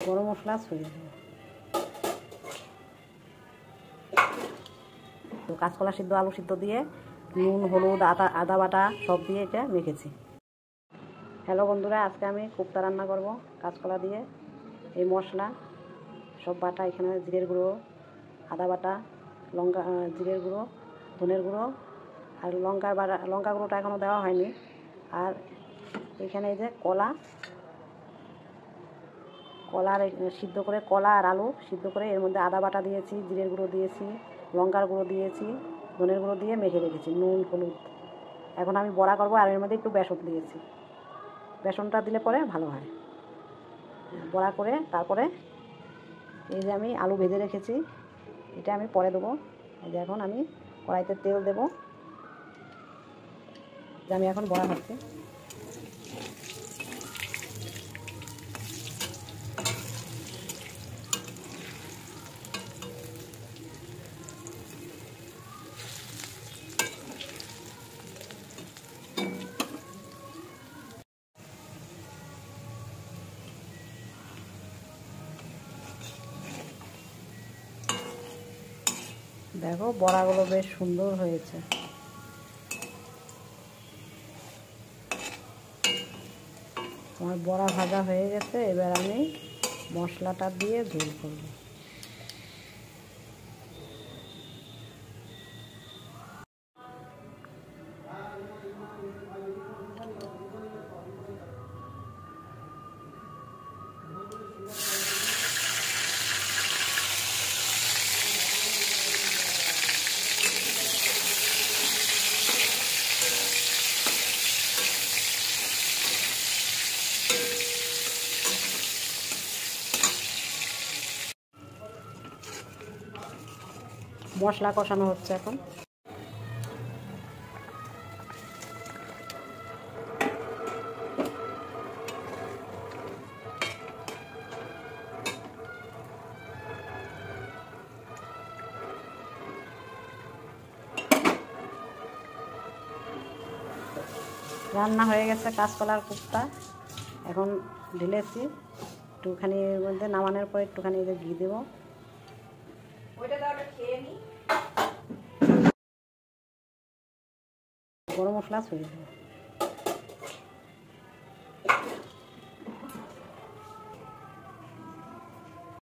গরম মশলা ছড়িয়ে দেবো। তো কাঁচকলা সিদ্ধ, আলু সিদ্ধ দিয়ে নুন, হলুদ, আদা বাটা সব দিয়ে এটা মেখেছি। হ্যালো বন্ধুরা, আজকে আমি কোপ্তা রান্না করব কাঁচকলা দিয়ে। এই মশলা সব বাটা, এখানে জিরের গুঁড়ো, আদা বাটা, লঙ্কা, জিরের গুঁড়ো, ধনের গুঁড়ো আর লঙ্কা গুঁড়োটা এখনও দেওয়া হয়নি। আর এখানে এই যে কলার সিদ্ধ করে, কলা আর আলু সিদ্ধ করে এর মধ্যে আদা বাটা দিয়েছি, জিরের গুঁড়ো দিয়েছি, লঙ্কার গুঁড়ো দিয়েছি, ধনের গুঁড়ো দিয়ে মেখে রেখেছি, নুন হলুদ। এখন আমি বড়া করবো আর এর মধ্যে একটু বেসন দিয়েছি। বেসনটা দিলে পরে ভালো হয়। বড়া করে তারপরে এই যে আমি আলু ভেজে রেখেছি, এটা আমি পরে দেবো। এই যে এখন আমি কড়াইতে তেল দেবো, যে আমি এখন বড়া ভাজছি। দেখো বড়াগুলো বেশ সুন্দর হয়েছে। আমার বড়া ভাজা হয়ে গেছে, এবার আমি মশলাটা দিয়ে ঝোল করব। মশলা কষানো হচ্ছে এখন। রান্না হয়ে গেছে কাঁচকলার কোপ্তা, এখন ঢেলেছি। একটুখানি এর মধ্যে নামানোর পর একটুখানি ঘি দেবো। গরম মশলা ছড়িয়ে দেবো।